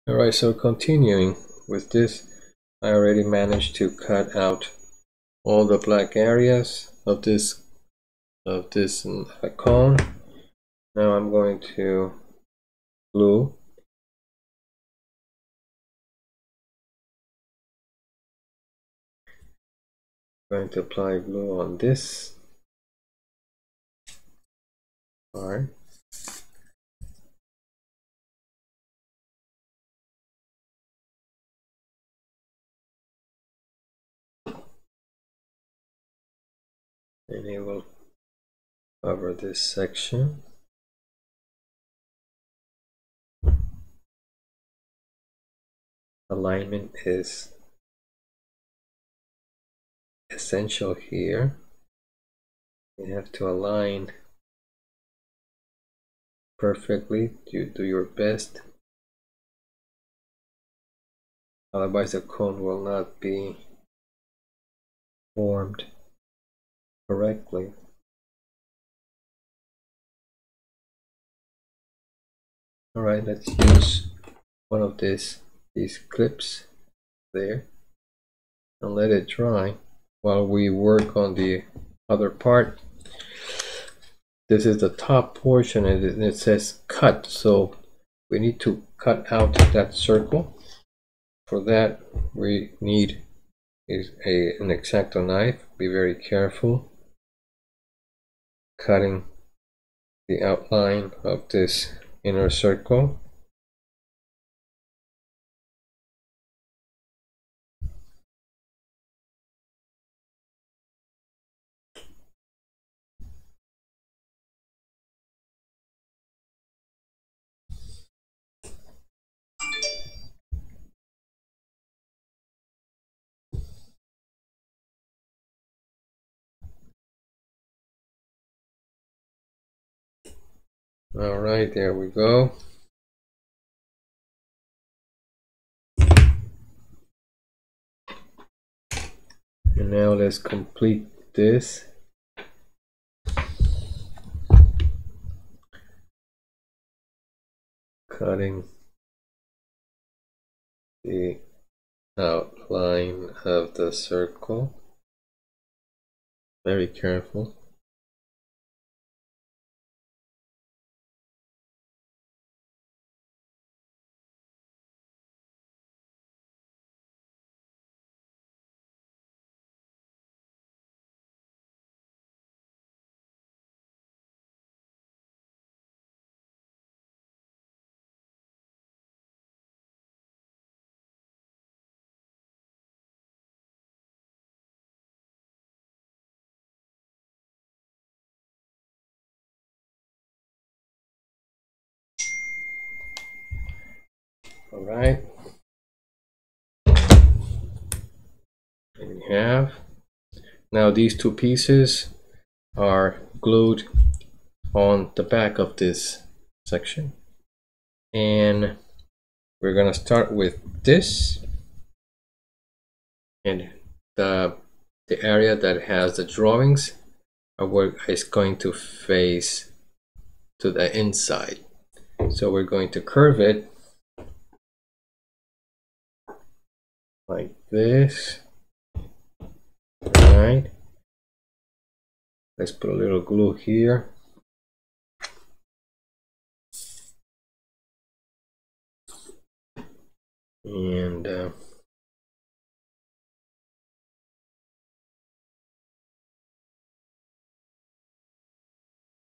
Alright, so continuing with this, I already managed to cut out all the black areas of this cone. Now I'm going to glue. I'm going to apply glue on this part. And it will cover this section. Alignment is essential here. You have to align perfectly. You do your best. Otherwise the cone will not be formed correctly. Alright, let's use one of these clips there and let it dry while we work on the other part. This is the top portion and it says cut, so we need to cut out that circle. For that we need an X-Acto knife. Be very careful cutting the outline of this inner circle. All right, there we go. And now let's complete this. Cutting the outline of the circle. Very careful. All right. And we have. Now these two pieces are glued on the back of this section. And we're gonna start with this. And the area that has the drawings is going to face to the inside. So we're going to curve it like this. Alright. Let's put a little glue here. And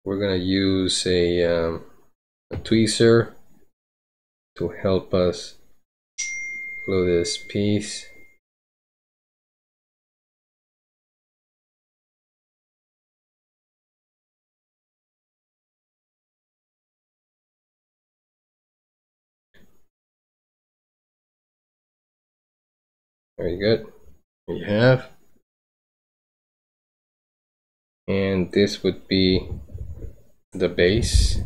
we're going to use a tweezer to help us glue this piece. Very good. There you have. And this would be the base.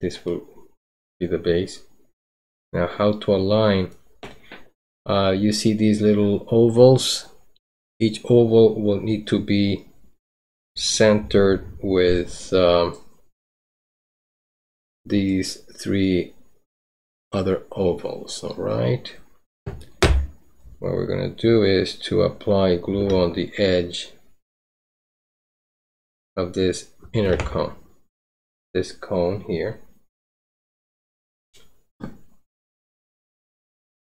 This will be the base. Now how to align. You see these little ovals. Each oval will need to be centered with these three other ovals. All right, what we're going to do is to apply glue on the edge of this inner cone, this cone here.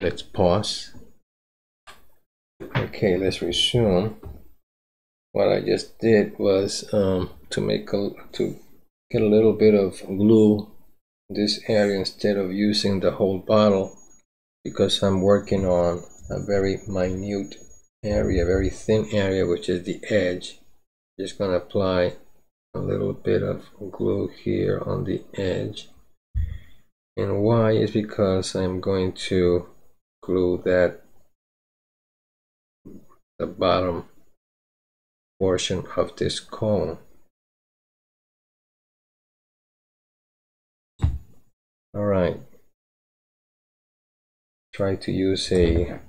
Let's pause. Okay, let's resume. What I just did was to get a little bit of glue in this area instead of using the whole bottle, because I'm working on a very minute area, very thin area, which is the edge. Just gonna apply a little bit of glue here on the edge. And why is because I'm going to glue the bottom portion of this cone. All right, try to use a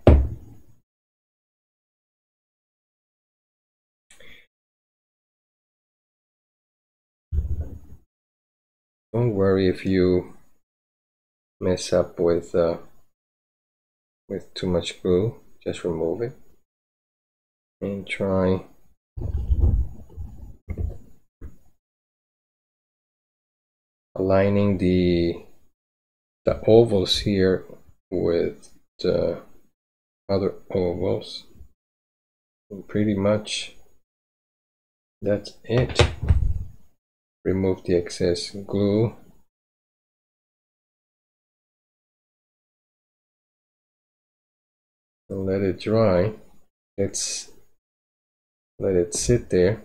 don't worry if you mess up with too much glue, just remove it and try aligning the ovals here with the other ovals, and pretty much that's it. Remove the excess glue. And let it dry. Let's let it sit there.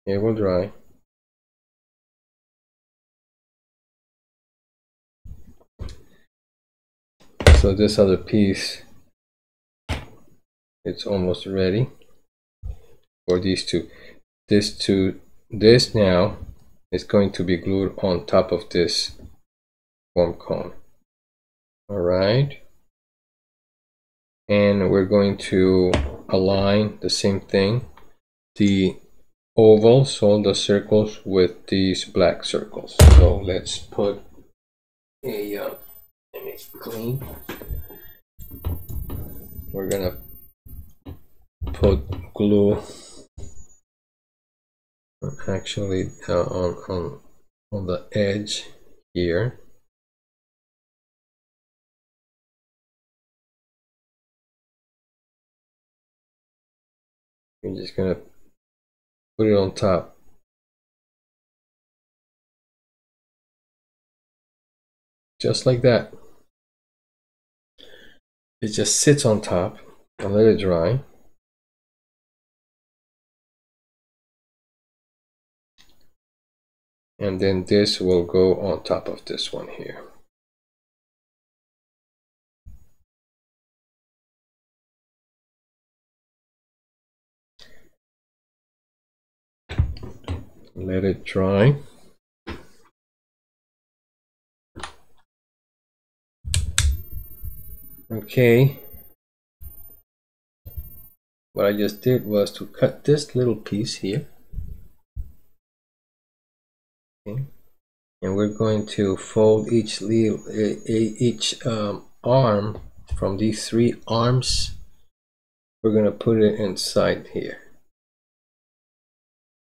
It will dry. So this other piece, it's almost ready for these two. This now is going to be glued on top of this foam cone. All right, and we're going to align the same thing, the ovals, all the circles, with these black circles. So let's put a let me clean. We're gonna put glue actually on the edge here. We're just gonna put it on top. Just like that. It just sits on top and let it dry. And then this will go on top of this one here. Let it dry. Okay. What I just did was to cut this little piece here. Okay. And we're going to fold each arm from these 3 arms. We're going to put it inside here.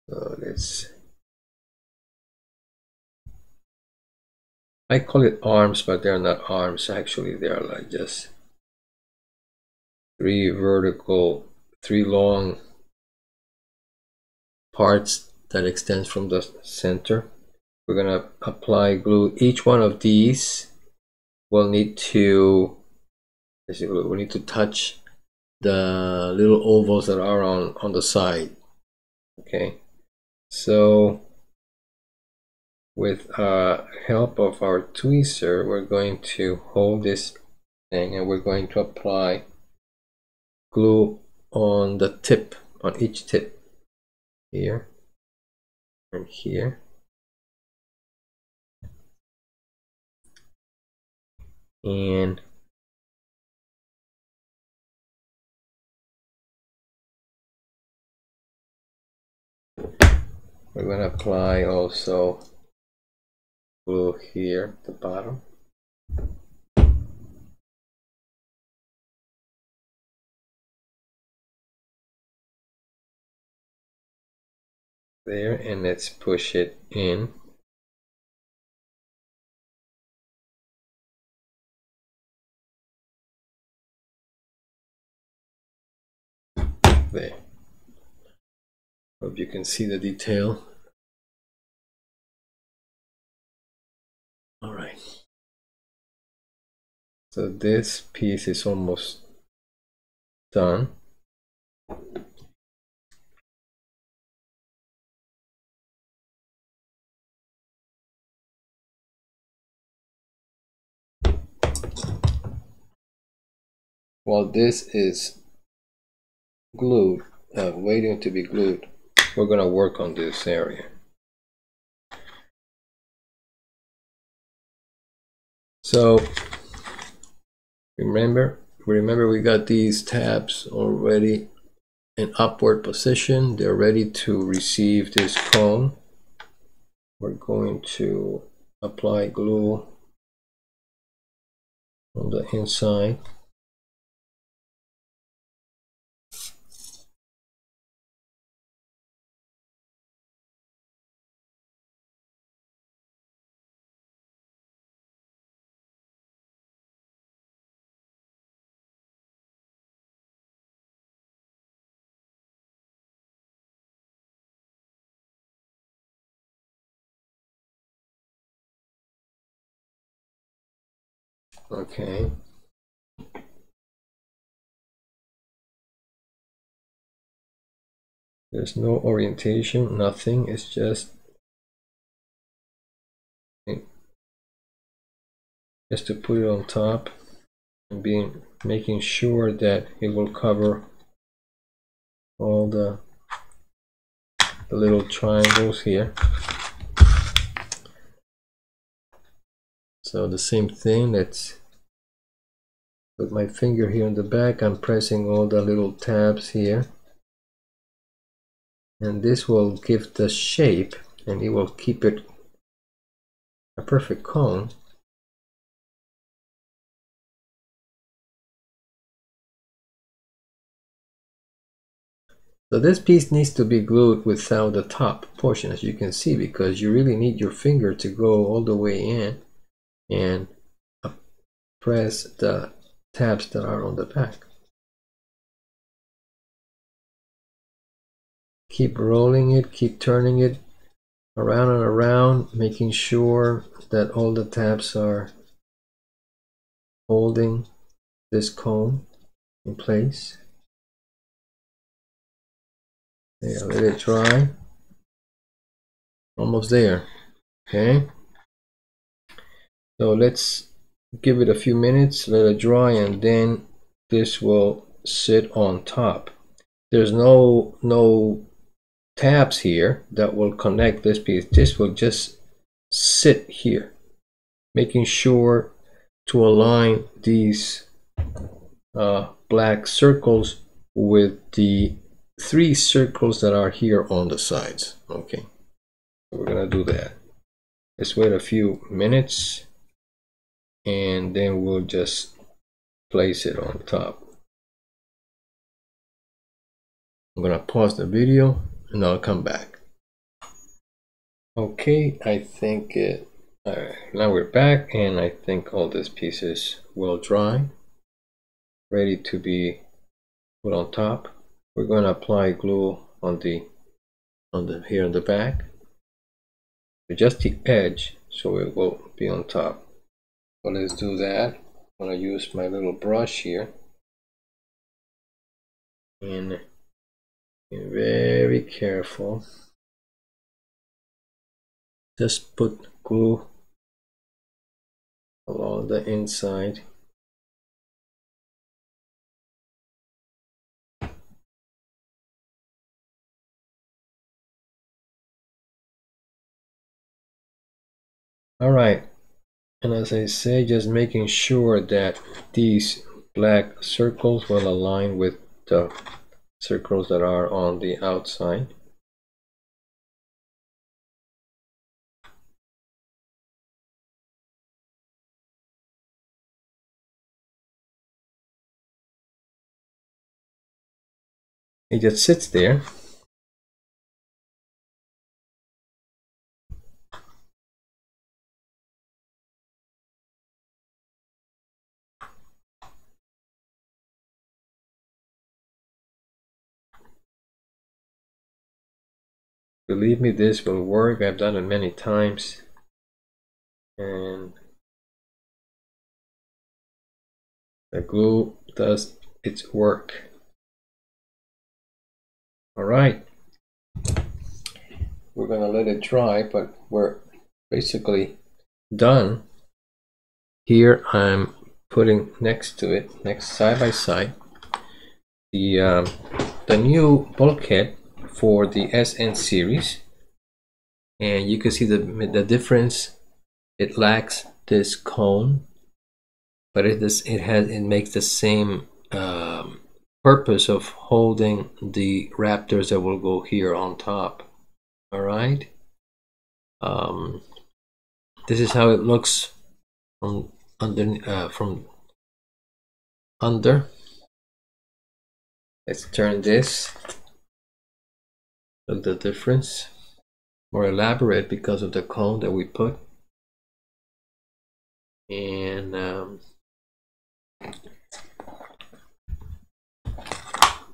So I call it arms, but they're not arms. Actually, they're like just 3 long parts that extends from the center. We're going to apply glue. Each one of these will need to touch the little ovals that are on the side. Okay, so with help of our tweezer, we're going to hold this thing and we're going to apply glue on the tip, on each tip, here and here. And we're going to apply also glue here at the bottom. There, and let's push it in. There. Hope you can see the detail. All right. So this piece is almost done. While this is glued, waiting to be glued, we're going to work on this area. So remember we got these tabs already in upward position. They're ready to receive this cone. We're going to apply glue on the inside. Okay. There's no orientation, nothing. It's just to put it on top and making sure that it will cover all the little triangles here. So the same thing, let's put my finger here in the back. I'm pressing all the little tabs here, and this will give the shape and it will keep it a perfect cone. So this piece needs to be glued without the top portion, as you can see, because you really need your finger to go all the way in and press the tabs that are on the back. Keep rolling it, keep turning it around and around, making sure that all the tabs are holding this cone in place. Yeah, let it dry. Almost there. Okay. So let's give it a few minutes, let it dry, and then this will sit on top. There's no tabs here that will connect this piece. This will just sit here, making sure to align these black circles with the 3 circles that are here on the sides. Okay, so we're gonna do that. Let's wait a few minutes and then we'll just place it on top. I'm gonna pause the video and I'll come back. Okay, I think now we're back, and I think all these pieces will dry, ready to be put on top. We're going to apply glue on the here on the back, just the edge, so it will be on top. So let's do that. I'm going to use my little brush here and be very careful. Just put glue along the inside. All right, and as I say, just making sure that these black circles will align with the circles that are on the outside. It just sits there. Believe me, this will work. I've done it many times, and the glue does its work. All right, we're gonna let it dry, but we're basically done. Here I'm putting next to it, next side by side, the new bulkhead for the SN series, and you can see the difference. It lacks this cone, but it makes the same purpose of holding the raptors that will go here on top. All right, this is how it looks from under. Let's turn this. Look the difference. More elaborate because of the cone that we put. And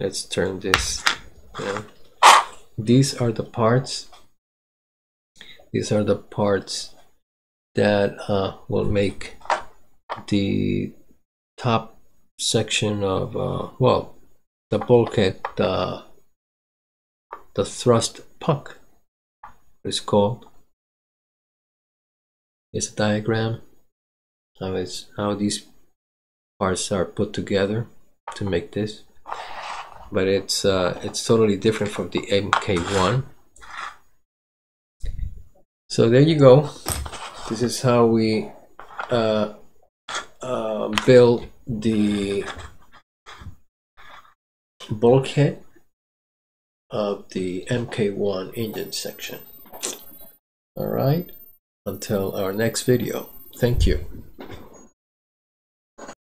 let's turn this down. These are the parts. These are the parts that will make the top section of well, the bulkhead, the thrust puck is called. It's a diagram how these parts are put together to make this, but it's totally different from the MK-1. So there you go. This is how we build the bulkhead of the MK-1 engine section. All right, until our next video. Thank you.